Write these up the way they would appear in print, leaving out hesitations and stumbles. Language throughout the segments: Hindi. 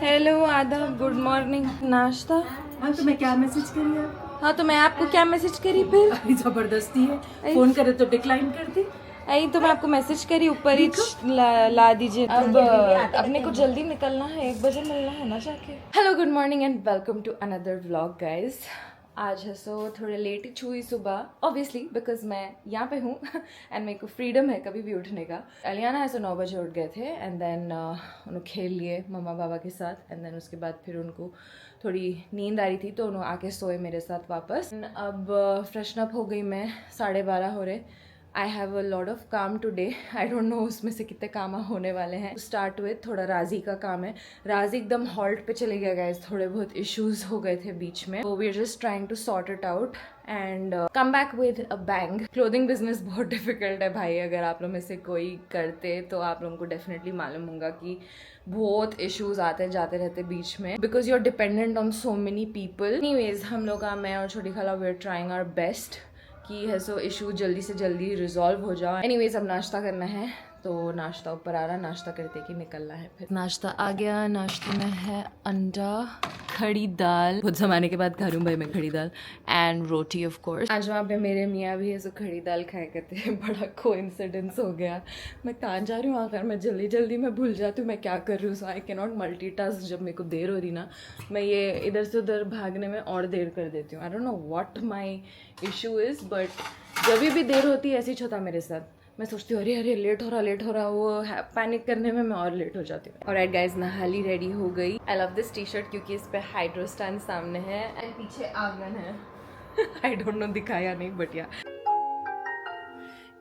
हेलो आदाब, गुड मॉर्निंग। नाश्ता? हाँ तो मैं क्या मैसेज करी है? हाँ तो मैं आपको क्या मैसेज करी फिर? अरे जबरदस्ती है, फोन करे तो डिक्लाइन कर दी। आई तो मैं आपको मैसेज करी, ऊपर ही ला दीजिए। अब अपने को जल्दी निकलना है, 1 बजे मिलना है ना जाके। Hello, good morning and welcome to another vlog guys. आज है सो थोड़े लेट ही छुई सुबह, ऑब्वियसली बिकॉज मैं यहाँ पे हूँ एंड मेरे को फ्रीडम है कभी भी उठने का। अलियाना ऐसे 9 बजे उठ गए थे एंड देन उन्होंने खेल लिए मम्मा पापा के साथ एंड देन उसके बाद फिर उनको थोड़ी नींद आ रही थी तो उन्होंने आके सोए मेरे साथ वापस। अब फ्रेशन अप हो गई मैं, 12:30 हो रहे। I have a lot of काम टुडे, आई डोंट नो उसमें से कितने काम होने वाले हैं। स्टार्ट विथ थोड़ा राजी का काम है। राजी एकदम हॉल्ट पे चले गया गाइस, थोड़े बहुत इश्यूज हो गए थे बीच में, we are just trying to sort it out and come back with a bang. Clothing business बहुत डिफिकल्ट है भाई, अगर आप लोग में से कोई करते तो आप लोगों को डेफिनेटली मालूम होगा कि बहुत इश्यूज आते जाते रहते बीच में, because you are dependent on so many people. Anyways हम लोग का, मैं और छोटी खाला, we are trying our best कि है सो इशू जल्दी से जल्दी रिजॉल्व हो जाओ। एनीवेज अब नाश्ता करना है तो नाश्ता ऊपर आ रहा, नाश्ता करते कि निकलना है। फिर नाश्ता आ गया, नाश्ते में है अंडा, खड़ी दाल, बहुत जमाने के बाद खा रही हूँ भाई मैं खड़ी दाल, एंड रोटी ऑफ कोर्स। आज वहाँ पे मेरे मियाँ भी है सो खड़ी दाल खाए करते हैं। बड़ा कोइंसिडेंस हो गया, मैं कहाँ जा रही हूँ आकर मैं जल्दी जल्दी मैं भूल जाती हूँ मैं क्या कर रही हूँ। सो आई कैन नॉट मल्टीटास्क। जब मेरे को देर हो रही ना, मैं ये इधर से उधर भागने में और देर कर देती हूँ। I don't know what my issue is, but जब भी देर होती है ऐसे ही होता मेरे साथ। मैं सोचती हूँ अरे अरे लेट हो रहा, वो पैनिक करने में मैं और लेट हो जाती हूँ। ऑलराइट गाइज, नहाली रेडी हो गई। I love this T shirt क्योंकि इस पे हाइड्रो स्टैंड सामने है एंड पीछे आंगन है। आई डोंट नो दिखाया नहीं बट या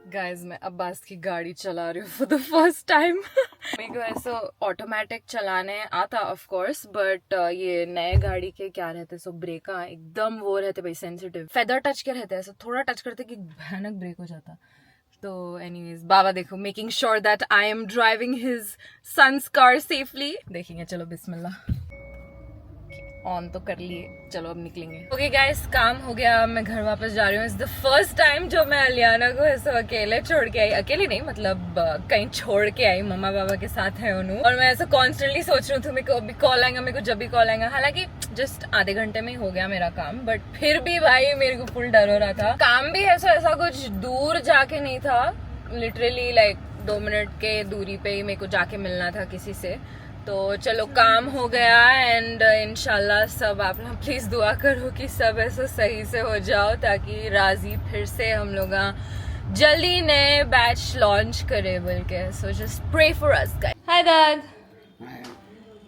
गाइज, मैं अब्बास की गाड़ी चला रही हूँ फॉर द फर्स्ट टाइम। मेरे को ऐसा ऑटोमेटिक चलाने आता ऑफ कोर्स, बट ये नए गाड़ी के क्या रहते सो ब्रेका एकदम वो रहते भाई, सेंसिटिव, फेदर टच के रहते हैं, ऐसा थोड़ा टच करते कि भयानक ब्रेक हो जाता। तो एनीवेज बाबा देखो making sure that I am driving his son's car safely. देखेंगे, चलो बिस्मिल्लाह। ऑन तो कर लिए, चलो अब निकलेंगे। ओके गाइस, काम हो गया, मैं घर वापस जा रही हूँ। इट्स द फर्स्ट टाइम जो मैं अलियाना को ऐसा अकेले छोड़ के आई, अकेले नहीं मतलब कहीं छोड़ के आई, मम्मा पापा के साथ है उन्होंने। और मैं ऐसा कॉन्स्टेंटली सोच रही हूँ मेरे को अभी कॉल आएगा, मेरे को जब भी कॉल आएगा। हालांकि जस्ट आधे घंटे में ही हो गया मेरा काम, बट फिर भी भाई मेरे को फुल डर हो रहा था। काम भी ऐसा कुछ दूर जाके नहीं था, लिटरली लाइक 2 मिनट के दूरी पे ही मेरे को जाके मिलना था किसी से। तो चलो काम हो गया एंड इंशाल्लाह सब आप लोग प्लीज दुआ करो कि सब ऐसा सही से हो जाओ, ताकि राजी फिर से हम लोग जल्दी नए बैच लॉन्च करे बोल के। So just pray for us guys. Hi dad,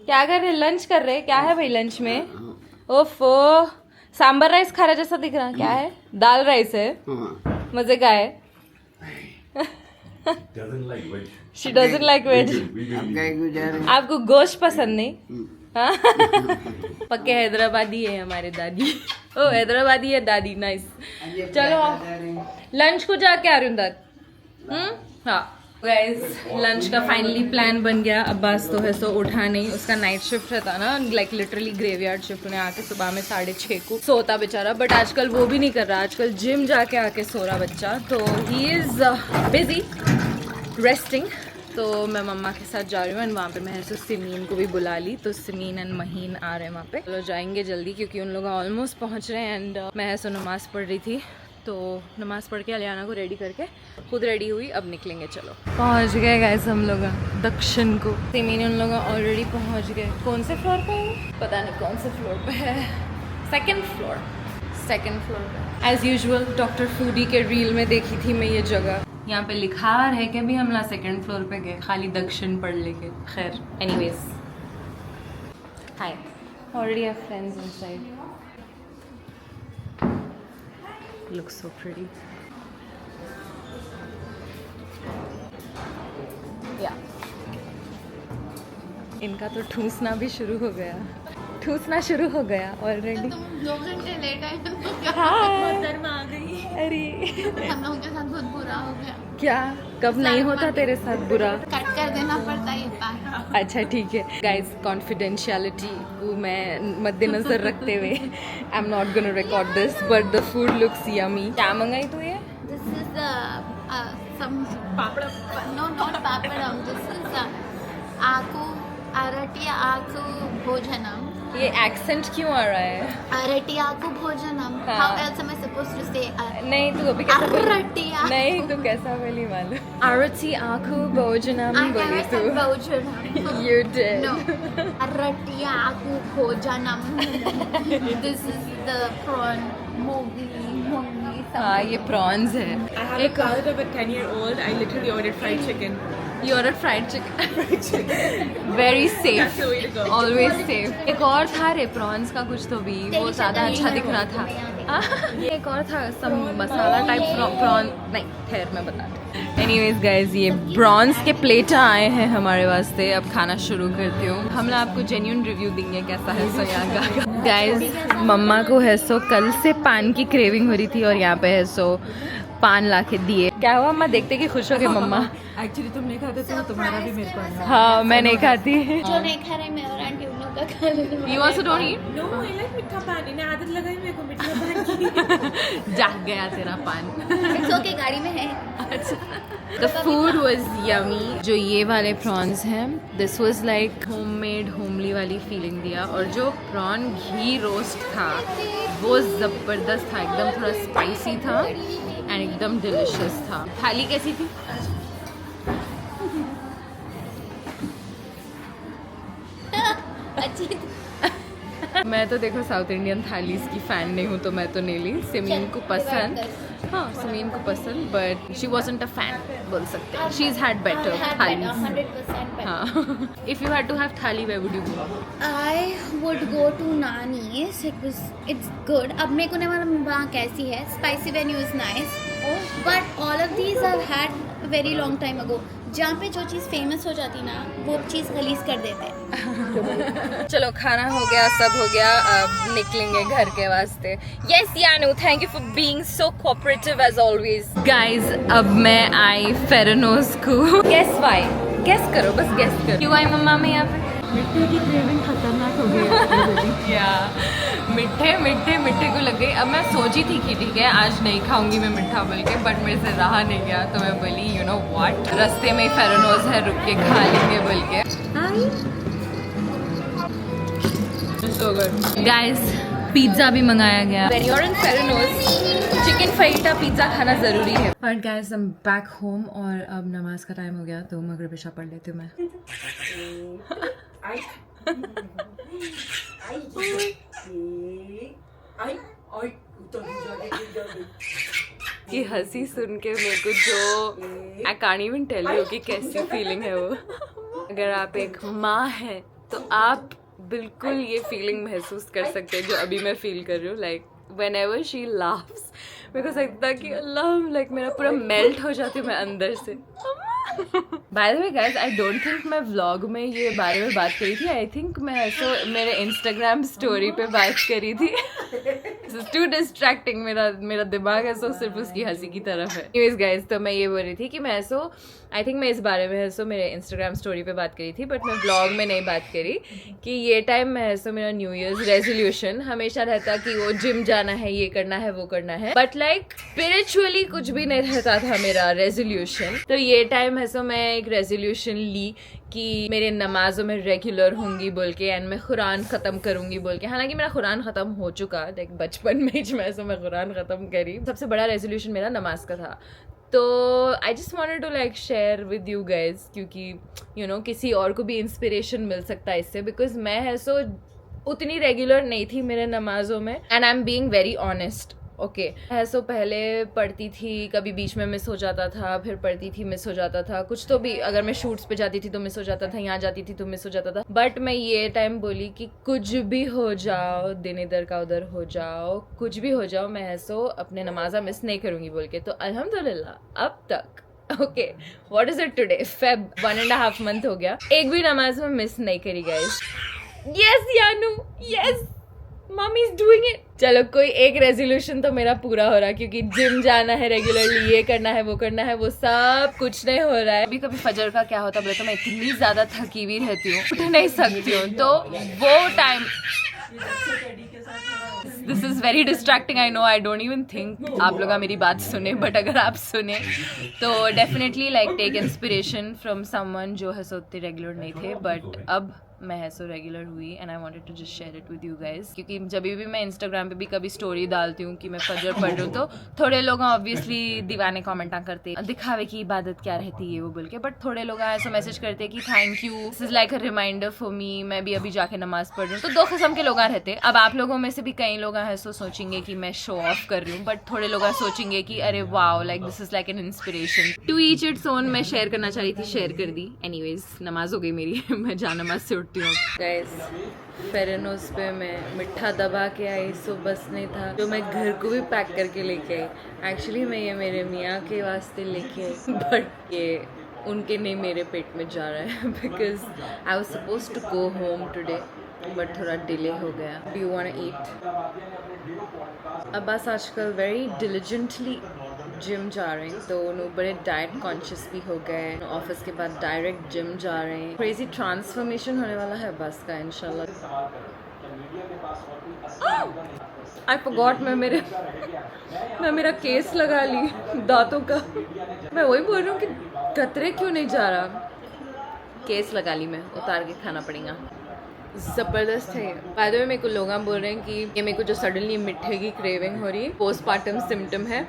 क्या कर रहे? लंच कर रहे? क्या है भाई लंच में? ओफो, सांबर राइस खा रहा जैसा दिख रहा, क्या है? दाल राइस है, मजे का है। She doesn't like veg. आपको गोश्त पसंद नहीं? हाँ? पक्के हैदराबादी है हमारे दादी। ओ हैदराबादी है दादी, नाइस। चलो लंच को जाके आ रही हूँ दाद। हाँ गाइस, लंच का फाइनली प्लान बन गया। अब्बास तो है सो उठा नहीं, उसका नाइट शिफ्ट रहता ना, लाइक लिटरली ग्रेवयार्ड शिफ्ट। उन्हें आके सुबह में 6:30 को सोता बेचारा, बट आजकल वो भी नहीं कर रहा, आजकल जिम जाके आके सो रहा बच्चा। तो ही इज बिजी रेस्टिंग। तो मैं मम्मा के साथ जा रही हूँ एंड वहाँ पे मैं ऐसे सिमीन को भी बुला ली, तो सिमीन एंड महीन आ रहे हैं वहाँ पे। चलो जाएंगे जल्दी क्योंकि उन लोग ऑलमोस्ट पहुँच रहे हैं एंड मैं ऐसे नमाज़ पढ़ रही थी, तो नमाज़ पढ़ के अलियाना को रेडी करके खुद रेडी हुई, अब निकलेंगे। चलो पहुँच गए गाइस हम लोग दक्षिण को। सिमीन उन लोग ऑलरेडी पहुँच गए। कौन से फ्लोर पे है पता नहीं, कौन से फ्लोर पे है, सेकेंड फ्लोर पे। एज यूजुअल डॉक्टर फूडी के रील में देखी थी मैं ये जगह, यहाँ पे लिखा है कि भी हम ना 2nd फ्लोर पे गए, खाली दक्षिण पढ़ लेके। खैर anyways, hi, already have friends inside. Looks so pretty. या इनका तो ठूसना भी शुरू हो गया, ऑलरेडी। तुम 2 घंटे लेट आए तो हाँ आ गई। अरे हम लोगों के साथ बहुत बुरा हो गया। क्या? कब नहीं होता तेरे साथ बुरा? कट कर देना पड़ता है ये पार्ट। अच्छा ठीक है गाइज, कॉन्फिडेंशियलिटी को मैं मद्देनजर रखते हुए I am not gonna record this, but the food looks yummy. क्या मंगाई तू ये? This is some papad, no not papadam, this is aaku arati aaku bhojanam. ये एक्सेंट क्यों आ रहा है? Aratiyaku bhojanam. हाँ. How else am I supposed to say? नहीं तू अभी कैसा बोली? Aratiyaku. नहीं तू कैसा बोली मालूम? आरती आँखों भोजनम I बोली never तू. said bhojanam. You did. No. Aratiyaku bhojanam. This is the prawn mogi हाँ ये प्रॉन्स है. I have a card of a 10-year-old. I literally ordered fried chicken. You ordered fried chicken. Very safe. That's the way to go. Always safe. एक और था रे प्रॉन्स का कुछ तो भी वो ज़्यादा अच्छा दिख रहा था. एक और था सम मसाला टाइप प्रॉन. नहीं ठहर मैं बताती. Anyways guys ये प्रॉन्स के प्लेटर आए हैं हमारे वास्ते. अब खाना शुरू करती हूँ. हम ना आपको जेन्युइन रिव्यू देंगे कैसा है सो यहाँ का. गाइज मम्मा को है सो कल से पान की क्रेविंग हो रही थी और यहाँ पे है सो पान ला के दिए. क्या हुआ अम्मा देखते कि खुश हो गए मम्मा? एक्चुअली तुम नहीं खाते तो तुम्हारा भी मेरे को आना. हाँ मैं नहीं खाती. जो नहीं खा रहे मैं और आंटी उन लोग का खा लेंगे. You also don't eat? No, I like मीठा पान. इन्हें आदत लगाई मेरे को मीठा पान की. जाग गया तेरा पान. It's okay गाड़ी में है. The food was yummy. जो ये वाले prawns हैं, this was like homemade, homely वाली feeling दिया. और जो prawn घी रोस्ट था, वो जबरदस्त था. एकदम थोड़ा spicy था and एकदम delicious था. थाली कैसी थी? अच्छी. मैं तो देखो साउथ इंडियन थालीज की फैन नहीं हूँ तो मैं तो नहीं ली. सिमीन को पसंद. हाँ सिमीन को पसंद but she wasn't a fan बोल सकते हैं. She is had better thalis. 100% better. हाँ. If you had to have thali where would you go? I would go to Nani's. It's good. अब मेरे को नहीं मालूम वहाँ कैसी है. Spicy venue is nice. But all of these I've had very long time ago. जहाँ पे जो चीज़ फेमस हो जाती ना वो चीज़ गलीज कर देते हैं. चलो खाना हो गया सब हो गया. अब निकलेंगे घर के वास्ते. Yes Yanu thank you for being so cooperative as always. Guys अब मैं आई फेरनोस को. Guess why? गेस करो बस गेस करो. क्यों आई मम्मा मैं यहाँ पे? मिट्टी की क्रेविंग खतरनाक हो गई. या मीठे मीठे मीठे को लग गई. अब मैं सोची थी कि ठीक है आज नहीं खाऊंगी मैं मीठा बोल के बट मेरे से रहा नहीं गया तो मैं बोली यू नो व्हाट रास्ते में फेरनोस है रुक के खा लेंगे बोल के. So good guys. पिज्ज़ा भी मंगाया गया. When you're in Ferranos, chicken phyta pizza खाना ज़रूरी है. But guys I am back home और अब नमाज का टाइम हो गया तो मगरिब इशा पढ़ लेती हूँ मैं. ये हंसी सुन के मेरे को जो I can't even tell you कि कैसी फीलिंग है वो. अगर आप एक माँ हैं तो आप बिल्कुल ये फीलिंग महसूस कर सकते हैं जो अभी मैं फील कर रही हूँ. लाइक whenever she laughs मेरे को लगता है कि अल्लाह लाइक मेरा पूरा मेल्ट हो जाती हूँ मैं अंदर से. By the way guys I don't think मैं व्लॉग में ये बारे में बात करी थी. आई थिंक मैं ऐसा मेरे इंस्टाग्राम स्टोरी पे बात करी थी. Too distracting. मेरा दिमाग ऐसा सिर्फ उसकी हंसी की तरफ है. एनीवेज गाइस तो मैं ये बोल रही थी कि मैं ऐसा आई थिंक मैं इस बारे में ऐसा मेरे इंस्टाग्राम स्टोरी पे बात करी थी बट मैं व्लॉग में नहीं बात करी कि ये टाइम में ऐसा मेरा न्यू ईयर्स रेजोल्यूशन हमेशा रहता कि वो जिम जाना है ये करना है वो करना है बट लाइक स्पिरिचुअली कुछ भी नहीं रहता था मेरा रेजोल्यूशन. तो ये टाइम ऐसा मैं एक रेजोल्यूशन ली कि मेरे नमाजों में रेगुलर होंगी बोल के एंड मैं कुरान ख़त्म करूंगी बोल के. हालांकि मेरा कुरान ख़त्म हो चुका लाइक बचपन में ही मैं कुरान ख़त्म करी. सबसे बड़ा रेजोल्यूशन मेरा नमाज का था. तो I just wanted to like share with you guys क्योंकि यू नो किसी और को भी इंस्पिरेशन मिल सकता है इससे. बिकॉज मैं है सो उतनी रेगुलर नहीं थी मेरे नमाजों में and I am being very honest. Okay है सो पहले पढ़ती थी कभी बीच में मिस हो जाता था फिर पढ़ती थी मिस हो जाता था कुछ तो भी. अगर मैं शूट्स पे जाती थी तो मिस हो जाता था यहाँ जाती थी तो मिस हो जाता था. बट मैं ये टाइम बोली कि कुछ भी हो जाओ दिन इधर का उधर हो जाओ कुछ भी हो जाओ मैं है सो अपने नमाजा मिस नहीं करूँगी बोल के. तो अल्हम्दुलिल्लाह अब तक okay what is it today Feb 1.5 month हो गया एक भी नमाज में मिस नहीं करी guys. Yes Yanu yes mummy is doing it. चलो कोई एक रेजोल्यूशन तो मेरा पूरा हो रहा है क्योंकि जिम जाना है रेगुलरली ये करना है वो सब कुछ नहीं हो रहा है. कभी कभी फजर का क्या होता है तो मैं इतनी ज़्यादा थकी हुई रहती हूँ उठ नहीं सकती हूँ. तो वो time this is very distracting. I know I don't even think आप लोग मेरी बात सुने बट अगर आप सुने तो definitely like take inspiration from someone जो है सोते रेगुलर नहीं थे बट अब मैं है सो रेगुलर हुई and I wanted to just share it with you guys, क्योंकि जब भी मैं इंस्टाग्राम पे भी कभी स्टोरी डालती हूँ कि मैं फजर पढ़ रही हूँ तो थोड़े लोग ऑब्वियसली दीवाने कमेंट करते हैं दिखावे की इबादत क्या रहती है वो बोल के, बट थोड़े लोग ऐसा मैसेज करते हैं कि thank you, this is like a reminder for me, मैं भी अभी जाके नमाज पढ़ रही हूँ। तो दो किस्म के लोग रहते हैं। अब आप लोगों में से भी कई लोग हैं सो सोचेंगे कि मैं शो ऑफ कर रही हूँ, बट थोड़े लोग सोचेंगे कि अरे wow like this is like an inspiration. To each its own. मैं शेयर करना चाह रही थी, शेयर कर दी। एनीवेज नमाज हो गई मेरी मैं जा नमाज से उठती हूँ। गाइस फेरेनोस पे मैं मिठा दबा के आई, सो बस नहीं था जो मैं घर को भी पैक करके लेके आई। एक्चुअली मैं ये मेरे मियाँ के वास्ते लेके आई, बट ये उनके नहीं मेरे पेट में जा रहा है because I was suppose to go home today but थोड़ा डिले हो गया। Do you want eat? Abbas आजकल वेरी डिलिजेंटली जिम जा रहे हैं, तो उन्होंने बड़े डाइट कॉन्शियस भी हो गए। ऑफिस के बाद डायरेक्ट जिम जा रहे हैं। क्रेजी ट्रांसफॉर्मेशन होने वाला है अब्बास का इंशाल्लाह। आई फॉरगॉट मैं मेरा केस लगा ली दांतों का। मैं वही बोल रही हूँ कि कतरे क्यों नहीं जा रहा। केस लगा ली मैं, उतार के खाना पड़ेगा। ज़बरदस्त है। बाय द वे मेरे को लोग बोल रहे हैं कि ये मेरे को जो सडनली मिठे की क्रेविंग हो रही है पोस्टमार्टम सिम्टम है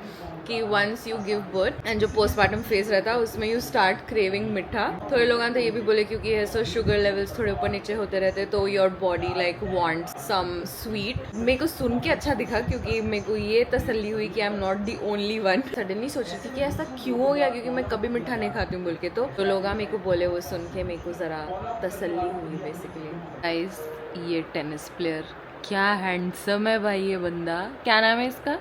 कि once you give birth and जो पोस्टमार्टम फेज रहता है उसमें यू स्टार्ट क्रेविंग मिठा। थोड़े लोग तो ये भी बोले क्योंकि ऐसा शुगर लेवल्स थोड़े ऊपर नीचे होते रहते तो your body like wants some sweet. मेरे को सुन के अच्छा दिखा क्योंकि मेरे को ये तसल्ली हुई कि आई am not the only one. Suddenly सोच रही थी कि ऐसा क्यों हो गया क्योंकि मैं कभी मिठा नहीं खाती हूँ बोल के, तो लोग मेरे को बोले, वो सुन के मेरे को ज़रा तसल्ली हुई बेसिकली। गाइस ये टेनिस प्लेयर क्या हैंडसम है भाई ये बंदा। क्या नाम है इसका?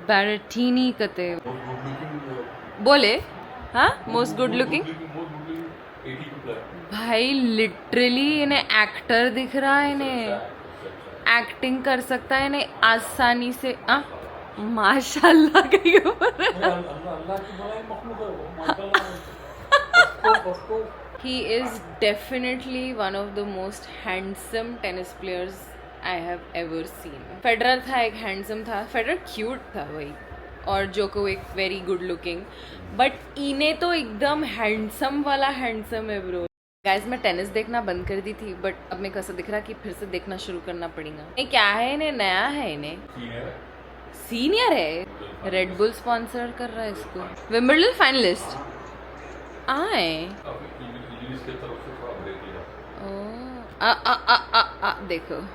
बैरटीनी कते बोले। हाँ मोस्ट गुड लुकिंग भाई। लिटरली इन्हें एक्टर दिख रहा है, इन्हें एक्टिंग कर सकता है इन्हें आसानी से। माशाल्लाह के ऊपर He is definitely one of the most handsome tennis players I have ever seen. Federer था एक हैंडसम था, फेडरर क्यूट था वही, और Djokovic very good looking, but इन्हें तो एकदम हैंडसम वाला हैंडसम है ब्रो। गाइस मैं टेनिस देखना बंद कर दी थी बट अब मेरे को ऐसा दिख रहा कि फिर से देखना शुरू करना पड़ेगा। ये क्या है, इन्हें नया है, इन्हें सीनियर है। रेड बुल स्पॉन्सर कर रहा है इसको। विंबलडन फाइनलिस्ट आए। देखो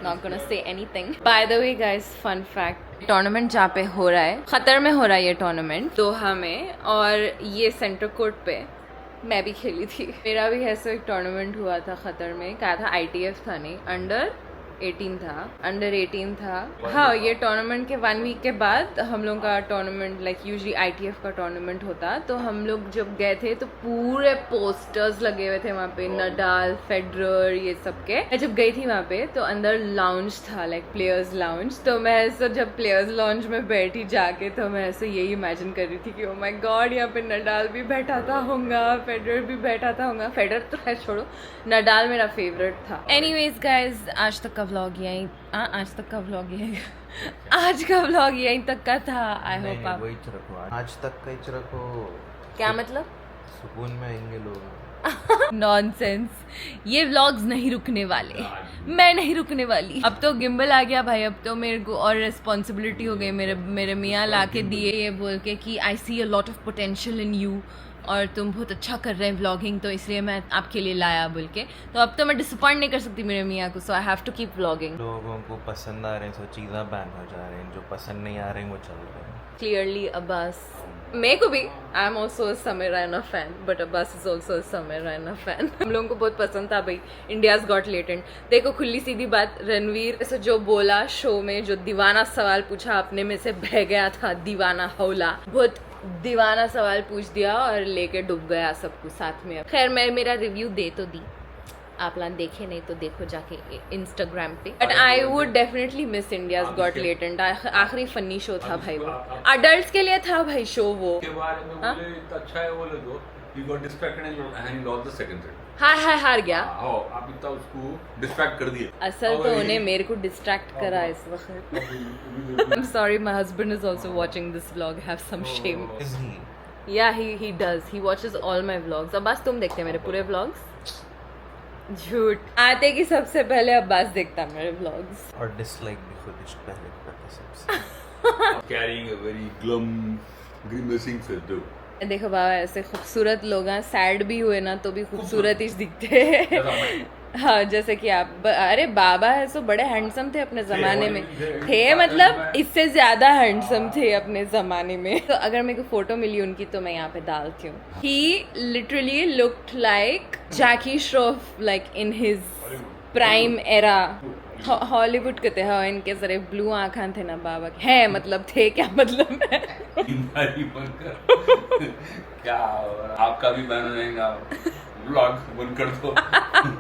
Not gonna say anything. By the way guys, fun fact, tournament जहाँ पे हो रहा है, खतर में हो रहा है ये टूर्नामेंट दोहा में, और ये सेंटर कोर्ट पे मैं भी खेली थी। मेरा भी ऐसा एक टूर्नामेंट हुआ था खतर में, क्या था ITF था नहीं, अंडर 18 था। हाँ ये टूर्नामेंट के 1 वीक के बाद हम लोग का टूर्नामेंट लाइक यूजुअली ITF का टूर्नामेंट होता, तो हम लोग जब गए थे तो पूरे पोस्टर्स लगे हुए थे वहाँ पे, नडाल, फेडरर, ये सब के। मैं जब गई थी वहाँ पे तो अंदर लाउंज था लाइक प्लेयर्स लाउंज, तो मैं ऐसा जब प्लेयर्स लाउंज में बैठी जाके तो मैं ऐसे यही इमेजिन कर रही थी कि ओ माय गॉड यहाँ पे नडाल भी बैठा था होगा, फेडरर भी बैठा था होगा। फेडरर तो खैर छोड़ो, नडाल मेरा फेवरेट था। एनीवेज गाइज आज तक का व्लॉग यहीं आज तक का व्लॉग यहीं तक का था। आई होप आप वही रखो, आज तक का ही रखो। क्या मतलब? सुकून में आएंगे लोग। नॉनसेंस, ये व्लॉग्स नहीं रुकने वाले, मैं नहीं रुकने वाली। अब तो गिम्बल आ गया भाई, अब तो मेरे को और रिस्पॉन्सिबिलिटी हो गई। मेरे मियाँ ला के दिए ये बोल के कि I see a lot of potential in you और तुम बहुत अच्छा कर रहे हैं व्लॉगिंग, तो इसलिए मैं आपके लिए लाया बोल के। तो अब तो मैं डिसअपॉइंट नहीं कर सकती मेरे मियाँ को, so I have to keep vlogging. लोगों को पसंद आ रहे हैं सो चीज़ें बैन हो जा रहे हैं, जो पसंद नहीं आ रहे हैं वो चल रहे हैं। क्लियरली अब्बास, मेरे को भी, I am also Sameer Raina fan, but Abbas is also Sameer Raina fan. हम लोगों को बहुत पसंद था भाई इंडियाज गॉट टैलेंट। देखो खुली सीधी बात, रणवीर ऐसे जो बोला शो में, जो दीवाना सवाल पूछा अपने में से बह गया था, दीवाना हौला, बहुत दीवाना सवाल पूछ दिया और लेके डूब गया सब कुछ साथ में। खैर मैं मेरा रिव्यू दे तो दी, आप लोग देखे नहीं तो देखो जाके इंस्टाग्राम पे। But I would definitely miss India's got talent. आखिरी फनी शो था भाई, वो अडल्ट्स के लिए था भाई शो वो। अच्छा है वो लोग he got distracted and he lost the second set. हार गया. हाँ, आप इतना उसको distract कर दिए. असल तो उन्हें मेरे को डिस्ट्रैक्ट करा इस वक्त. I'm sorry, my husband is also watching this vlog. Have some shame. Is he? Yeah, he does. He watches all my vlogs. Abbas तुम देखते हैं मेरे पूरे vlogs? झूठ. आते कि सबसे पहले अब्बास देखता है मेरे vlogs. और डिसलाइक भी खुद ही पहले करता सबसे. Carrying a very glum, grimacing face. देखो बाबा ऐसे खूबसूरत लोग हैं, सैड भी हुए ना तो भी खूबसूरत ही दिखते हैं. हाँ जैसे कि आप अरे बाबा है सो बड़े हैंडसम थे अपने ज़माने में. थे मतलब इससे ज़्यादा हैंडसम थे अपने ज़माने में. तो अगर मेरे को फोटो मिली उनकी तो मैं यहाँ पे डालती हूँ. He literally looked like Jackie Shroff like in his prime era. Hollywood के थे. हाँ इनके जरे ब्लू आँखां थे ना बाबा के. हैं मतलब थे क्या मतलब है. बीमारी बनकर क्या आपका भी बैन हो जाएगा. व्लॉग बंद कर दो.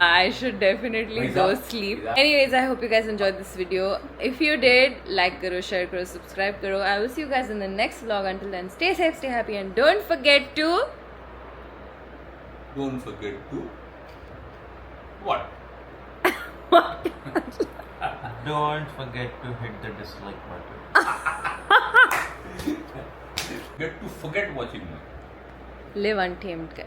I should definitely go sleep. Anyways, I hope you guys enjoyed this video. If you did, like karo, share karo, subscribe karo. I will see you guys in the next vlog. Until then, stay safe, stay happy, and don't forget to what? Don't forget to hit the dislike button. Get to forget watching me. live untamed, guys.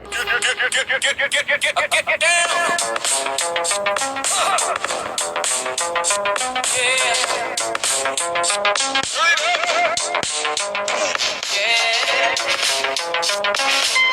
Yeah.